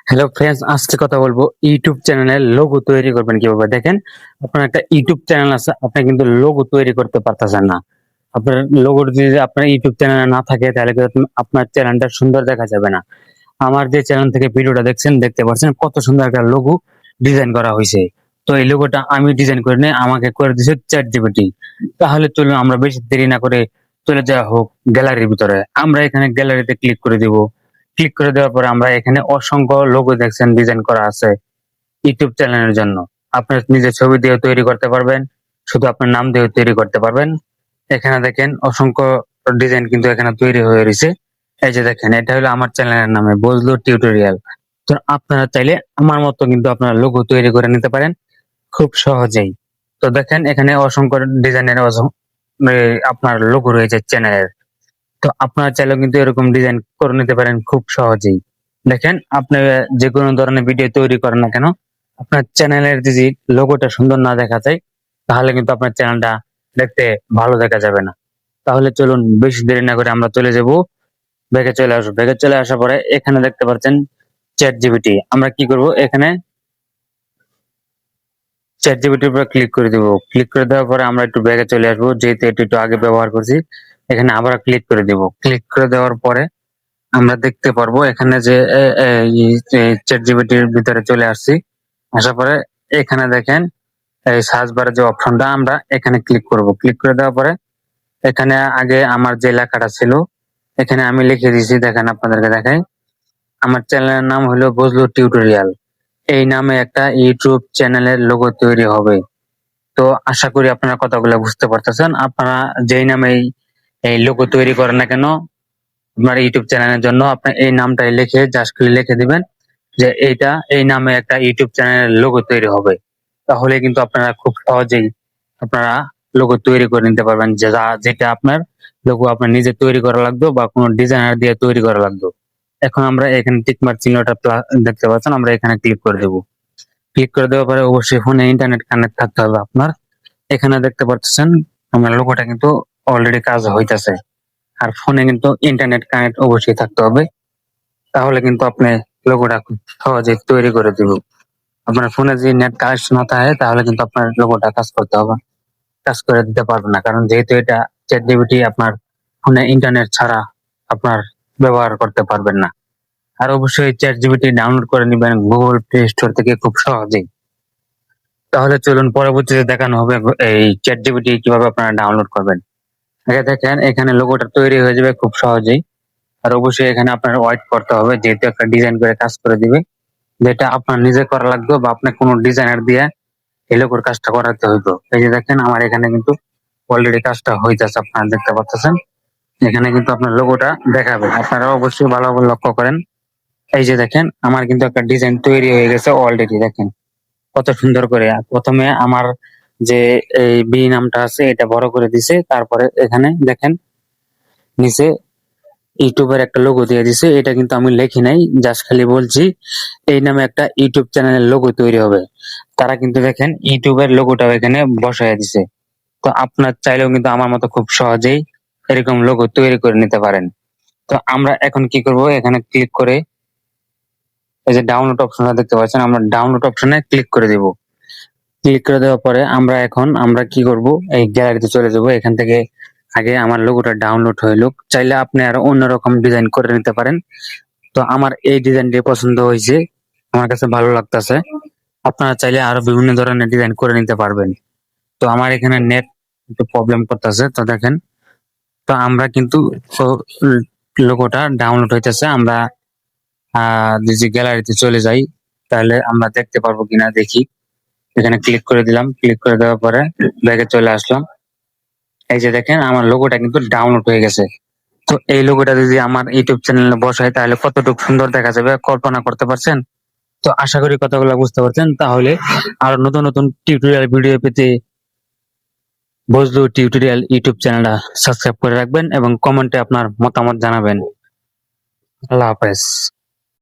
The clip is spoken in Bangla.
হ্যালো ফ্রেন্ডস, আজকে কথা বলবো ইউটিউব চ্যানেলের লোগো তৈরি করবেন কিভাবে। দেখেন, আপনার একটা ইউটিউব চ্যানেল আছে, আপনি কিন্তু লোগো তৈরি করতে পারতেছেন না। আপনার লোগো যদি আপনার ইউটিউব চ্যানেলে না থাকে তাহলে কিন্তু আপনার চ্যানেলটা সুন্দর দেখা যাবে না। আমার যে চ্যানেল থেকে ভিডিওটা দেখছেন, দেখতে পাচ্ছেন কত সুন্দর একটা লোগো ডিজাইন করা হয়েছে। তো এই লোগোটা আমি ডিজাইন করে নিয়ে আমাকে করে দিয়েছে চ্যাট জিপিটি। তাহলে চলুন আমরা বেশি দেরি না করে চলে যাওয়া হোক গ্যালারির ভিতরে। আমরা এখানে গ্যালারিতে ক্লিক করে দিব। ক্লিক করে দেওয়ার পরে আমরা এখানে অসংখ্য লোগো দেখছেন ডিজাইন করা আছে ইউটিউব চ্যানেলের জন্য। আপনার নিজের ছবি দিয়ে তৈরি করতে পারবেন, শুধু আপনার নাম দিয়ে তৈরি করতে পারবেন। এখানে দেখেন অসংখ্য ডিজাইন কিন্তু এখানে তৈরি হয়ে রয়েছে। এই যে দেখেন, এটা হলো আমার চ্যানেলের নামে বজলু টিউটোরিয়াল। তো আপনারা চাইলে আমার মতো কিন্তু আপনারা লোগো তৈরি করে নিতে পারেন খুব সহজেই। তো দেখেন এখানে অসংখ্য ডিজাইনের আপনার লোগো রয়েছে চ্যানেলের। তো আপনারা চাইলেও কিন্তু এরকম ডিজাইন করে নিতে পারেন খুব সহজেই। দেখেন, আপনি যে কোনো ধরনের ভিডিও তৈরি করেন না কেন, আপনার চ্যানেলের যদি লোগোটা সুন্দর না দেখা যায় তাহলে কিন্তু আপনার চ্যানেলটা দেখতে ভালো দেখা যাবে না। তাহলে চলুন বেশি দেরি না করে আমরা চলে যাব, ব্যাগে চলে আসবো। ব্যাগে চলে আসার পরে এখানে দেখতে পাচ্ছেন চ্যাট জিপিটি। আমরা কি করব, এখানে চ্যাট জিপিটির উপর ক্লিক করে দিব। ক্লিক করে দেওয়ার পরে আমরা একটু ব্যাগে চলে আসবো, যেহেতু এটি একটু আগে ব্যবহার করছি। এখানে আবার ক্লিক করে দিব। ক্লিক করে দেওয়ার পরে আমরা দেখতে পারবো এখানে যে চ্যাট জিপিটির ভিতরে চলে আসছি। আসার পরে এখানে দেখেন এই সার্চ বারের যে অপশনটা, আমরা এখানে ক্লিক করব। ক্লিক করে দেওয়ার পরে এখানে আগে আমার যে লেখাটা ছিল এখানে আমি লিখে দিয়েছি। দেখেন, আপনাদেরকে দেখাই। আমার চ্যানেলের নাম হলো বজলু টিউটোরিয়াল। এই নামে একটা ইউটিউব চ্যানেলের লোগো তৈরি হবে। তো আশা করি আপনারা কথাগুলো বুঝতে পারতেছেন। আপনারা যেই নামে এই লোগো তৈরি করেন না কেন আপনার ইউটিউব চ্যানেলের জন্য, আপনি এই নামটাই লিখে জাস্ট লিখে দিবেন যে এইটা এই নামে একটা ইউটিউব চ্যানেলের লোগো তৈরি হবে। তাহলে কিন্তু আপনারা খুব সহজেই আপনারা লোগো তৈরি করে নিতে পারবেন, যেটা আপনার লোগো আপনার নিজে তৈরি করা লাগবে বা কোনো ডিজাইনার দিয়ে তৈরি করা লাগবে। এখন আমরা এখানে টিকমার্ক চিহ্নটা দেখতে পাচ্ছেন, আমরা এখানে ক্লিক করে দেবো। ক্লিক করে দেওয়ার পরে অবশ্যই ফোনে ইন্টারনেট কানেক্ট থাকতে হবে আপনার। এখানে দেখতে পাচ্ছেন আমার লোগোটা কিন্তু অলরেডি কাজ হইতাছে। আর ফোনে কিন্তু ইন্টারনেট কানেক্ট অবশ্যই থাকতে হবে, তাহলে কিন্তু আপনি লোগোটা খুব সহজে তৈরি করে দিব। আপনার ফোনে যদি নেট কানেকশন না থাকে তাহলে কিন্তু আপনার লোগোটা কাজ করে দিতে পারবে না, কারণ যেহেতু এটা চ্যাট জিপিটি, আপনার ফোনে ইন্টারনেট ছাড়া আপনার ব্যবহার করতে পারবেন না। আর অবশ্যই চ্যাট জিপিটি ডাউনলোড করে নেবেন গুগল প্লে স্টোর থেকে খুব সহজেই। তাহলে চলুন পরবর্তীতে দেখানো হবে এই চ্যাট জিপিটি কিভাবে আপনারা ডাউনলোড করবেন। আগে দেখেন এখানে লোগোটা তৈরি হয়ে যাবে খুব সহজেই। আর অবশ্যই এখানে আপনার ওয়েট করতে হবে, যেহেতু একটা ডিজাইন করে কাজ করে দিবে, যেটা আপনার নিজে করা লাগবে বা আপনার কোনো ডিজাইনার দিয়ে এই লোগোর কাজটা করাতে হইতো। এই যে দেখেন আমার এখানে কিন্তু অলরেডি কাজটা হইতেছে, আপনারা দেখতে পাচ্ছেন। এখানে কিন্তু আপনার লোগোটা দেখাবে, আপনারা অবশ্যই ভালোভাবে লক্ষ্য করেন। এই যে দেখেন আমার কিন্তু একটা ডিজাইন তৈরি হয়ে গেছে অলরেডি। দেখেন কত সুন্দর করে। আর প্রথমে আমার যে এই বি নামটা আছে এটা বড় করে দিছে, তারপরে এখানে দেখেন নিচে ইউটিউবের একটা লোগো দিয়ে দিছে। এটা কিন্তু আমি লিখি নাই, জাস্ট খালি বলছি এই নামে একটা ইউটিউব চ্যানেলের লোগো তৈরি হবে। তারা কিন্তু দেখেন ইউটিউবের লোগোটাও এখানে বসায় দিছে। তো আপনার চাইলেও কিন্তু আমার মতো খুব সহজেই এরকম লোগো তৈরি করে নিতে পারেন। তো আমরা এখন কি করব, এখানে ক্লিক করে এই যে ডাউনলোড অপশনটা দেখতে পাচ্ছেন, আমরা ডাউনলোড অপশনে ক্লিক করে দেব। ক্লিক করে দেওয়ার পরে আমরা কি করব, এই গ্যালারিতে চলে যাব। এখান থেকে আগে আমার লোগোটা ডাউনলোড হইলো। চাইলে আপনি আরো অন্যরকম ডিজাইন করে নিতে পারেন। তো আমার এই ডিজাইনটি পছন্দ হয়েছে, আমার কাছে ভালো লাগতেছে। আপনারা চাইলে আরো বিভিন্ন ধরনের ডিজাইন করে নিতে পারবেন। তো আমার এখানে নেট একটু প্রবলেম করতেছে, তো দেখেন। তো আমরা কিন্তু লোগোটা ডাউনলোড হইতেছে। আমরা যদি গ্যালারিতে চলে যাই তাহলে আমরা দেখতে পারবো কিনা দেখি। এখানে ক্লিক করে দিলাম। ক্লিক করে দেওয়ার পরে ব্যাগে চলে আসলাম। এই যে দেখেন আমার লোগোটা কিন্তু ডাউনলোড হয়ে গেছে। তো এই লোগোটা যদি আমার ইউটিউব চ্যানেলে বসাই তাহলে কতটুকু সুন্দর দেখা যাবে কল্পনা করতে পারছেন। তো আশা করি কথাগুলো বুঝতে পারছেন। তাহলে আরো নতুন নতুন টিউটোরিয়াল ভিডিও পেতে বজলু টিউটোরিয়াল ইউটিউব চ্যানেলটা সাবস্ক্রাইব করে রাখবেন এবং কমেন্টে আপনার মতামত জানাবেন। আল্লাহ হাফেজ।